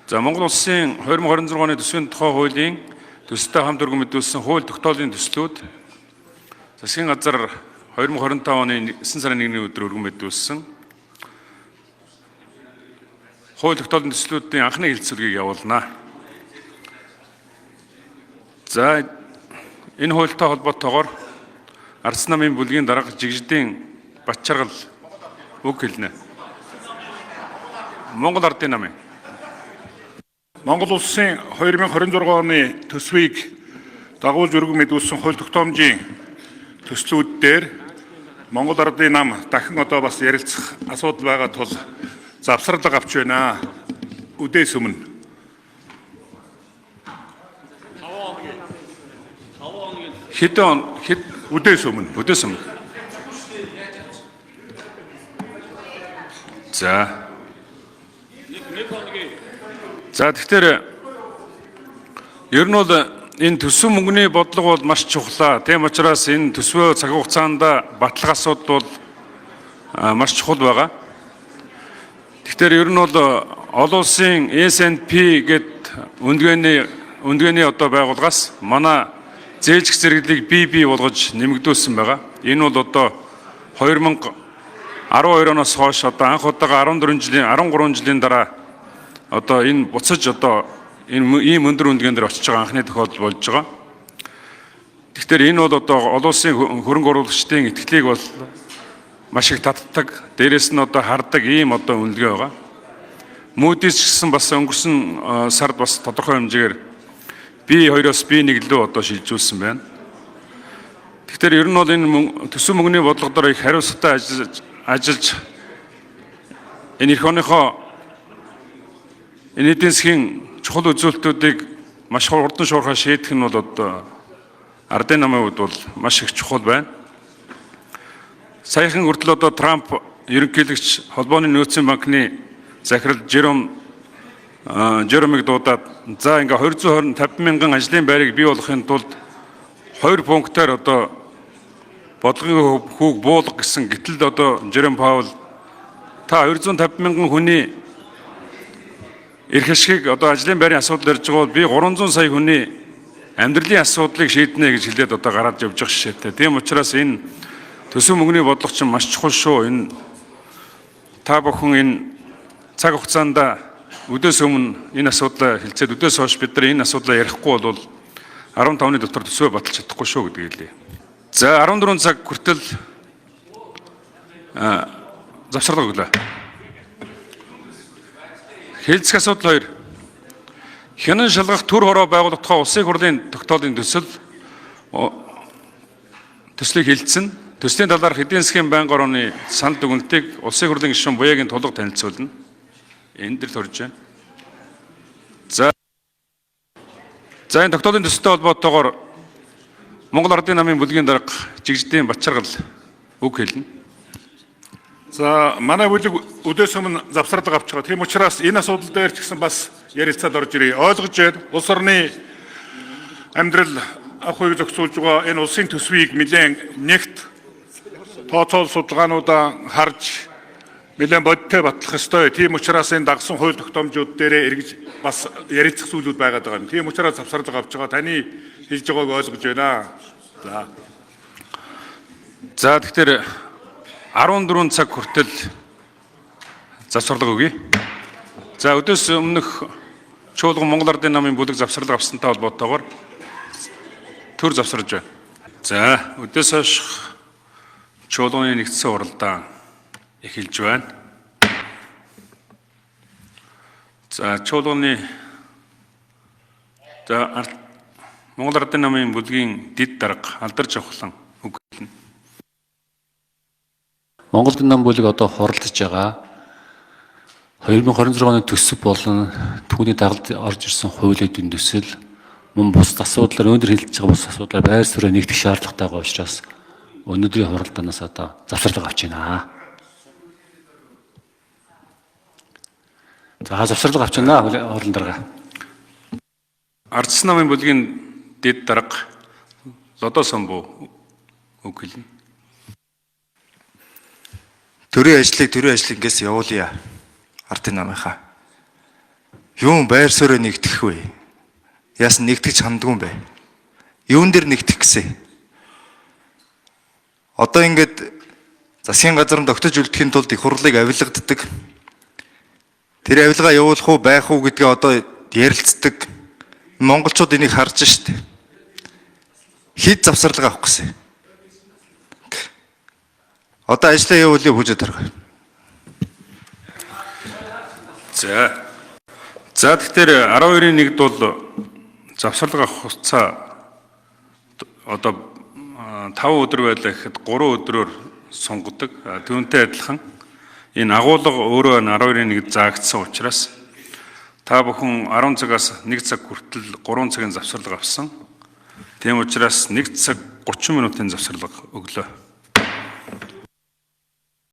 За Монгол улсын 2026 оны төсвийн тухай хуулийн төсөлтэй хамт өргөн мэдүүлсэн хууль тогтоолын төслүүд засгийн газар 2025 оны 9 сарын 1-ний өдөр өргөн мэдүүлсэн хууль тогтоолын төслүүдийн анхны хэлэлцүүлгийг явуулнаа. За энэ хуультай холбоотойгоор Ардс намын бүлгийн дарга Жигжидийн Батчаргал үг хэлнэ. Монгол Ардын намын Монгол улсын 2026 оны төсвийг дагуулж өргөн мэдүүлсэн хууль тогтоомжийн төслүүд дээр Монгол Ардын нам дахин одоо бас ярилцах асуудал байгаа тул завсарлага авч байна. Үдээс өмнө. Үдээс өмнө. Үдээс өмнө. За тэгэхээр ер нь бол энэ төсөв мөнгөний бодлого бол маш чухал. Тийм учраас энэ төсвөө цаг хугацаанд батлах асуудал бол маш чухал байгаа. Тэгэхээр ер нь бол олон улсын S&P гэд үндэгэний одоо байгууллагаас манай зээлжих зэрэглэлийг бий болгож нэмэгдүүлсэн байгаа. Энэ бол одоо 2012 оноос хойш одоо анх удаага 13 жилийн дараа одоо энэ буцаж одоо энэ ийм өндөр үндэгэн дээр очиж байгаа анхны тохиолдол болж байгаа. Тэгэхээр энэ бол одоо олон улсын хөрөнгө оруулагчдын итгэлийг бол маш их татдаг, дээрээс нь одоо хардаг ийм одоо үнэлгээ байгаа. Moody's гэсэн бас өнгөрсөн сард бас тодорхой хэмжээгээр B2-оос B1 лөө одоо шилжүүлсэн байна. Тэгэхээр ер нь бол энэ төсөв мөнгөний бодлого дээр их хариуцлагатай ажиллаж энэ эх оныхоо энэ эдийн засгийн чухал үзүүлэлтүүдийг маш хурдан шуурхай шийдэх нь бол одоо Ардын намын хувьд бол маш их чухал байна. Саяхан хүртэл одоо Трамп ерөнхийлөгч холбооны нөөцийн банкны захирал Жеромиг дуудаад за ингээ 250 мянган ажлын байрыг бий болгохын тулд 2 пунктаар одоо бодлогын хүүг буулга гэсэн. Гэтэл одоо Жером Паул та 250 мянган хүний эрх ашигыг одоо ажлын байрын асуудал ярьж байгаа бол би 300 сая хүний амьдралын асуудлыг шийднэ гэж хэлээд одоо гараад явж байгаа шишээтэй. Тийм учраас энэ төсөв мөнгөний бодлого чинь маш чухал шүү. Энэ та бүхэн энэ цаг хугацаанд үдээс өмнө энэ асуудлаа хэлцээд үдээс хойш бид нар энэ асуудлаа ярихгүй бол 15-ны дотор төсвөө баталж чадахгүй шүү гэдэг хэлээ. За 14 цаг хүртэл завсарлага өглөө. Хэлцэх асуудал 2. Хянан шалгах төр хороо байгуулах тухай улсын хурлын тогтоолын төслийг хэлэлцэн. Төслийн талаарх эдийн засгийн байнгын орны санал дүгнэлтийг улсын хурлын гишүүн Буяагийн тулга танилцуулна. Энд дэр төрж байна. За энэ тогтоолын төсөлтэй холбоотойгоор Монгол Ардын намын бүлгийн дарга Жигжидийн Батчаргал үг хэлнэ. За манай бүлэг үдээс өмнө завсарлага авч байгаа. Тийм учраас энэ асуудал дээр ч гэсэн бас ярилцаад орж ирээ. Ойлгож байна. Улс орны амьдрал авахыг зохицуулж байгаа энэ улсын төсвийг нэлээд нэгт тооцоол судалгаануудаа харж нэлээд бодиттой батлах ёстой. Тийм учраас энэ дагсан хууль тогтоомжууд дээрээ эргэж бас ярилцах зүйлүүд байгаад байгаа юм. Тийм учраас завсарлага авч байгаа. Таны хэлж байгааг ойлгож байна. За тэгэхээр 14 цаг хүртэл завсарлага өгье. За өдөөс өмнөх чуулган Монгол Ардын намын бүлэг завсарлага авсантай холбоотойгоор төр завсарж байна. За өдөөс хойш чуулганы нэгдсэн уралдаан эхэлж байна. За чуулганы Монгол Ардын намын бүлгийн дэд дарга Алдарч Авхлан үг хэлнэ. Монгол Ардын нам бүлэг одоо хуралдаж байгаа 2026 оны төсөв болон түүний дагалд орж ирсэн хуулийн төсөл мөн бус асуудлаар өндөр хэлж байгаа бус асуудлаар байр суурь нэгдэх шаардлагатай байгаа учраас өнөөдрийн хуралдаанаас одоо завсарлага авч байна. За завсарлага авч байна хурлын дарга. Ардс намын бүлгийн дэд дарга Лодо Самбуу үг хэлнэ. Төрийн ажлыг ингээс явуулъя. Ардын намынхаа. Юун байр суурь нэгтгэх вэ? Яасан нэгтгэж хандгүй юм бэ? Юун дээр нэгтгэх гэсэн? Одоо ингээд засгийн газар тогтож үлдэхийн тулд их хурлыг авилгаддаг. Тэр авилгаа явуулах уу байх уу гэдгээ одоо ярилцдаг. Монголчууд энийг харж штэ. Хэд завсарлага авах гэсэн. Одоо ажлаа явуулъя бүжэд харгаа. За тэгэхээр 12-ийн 1-д бол завсарлага авах хугацаа одоо 5 өдөр байлаа гэхэд 3 өдрөөр сонгодог. Түүнтэй адилхан энэ агуулга өөрөө 12-ийн 1-д заагдсан учраас та бүхэн 10 цагаас 1 цаг хүртэл 3 цагийн завсарлага авсан. Тийм учраас 1 цаг 30 минутын завсарлага өглөө.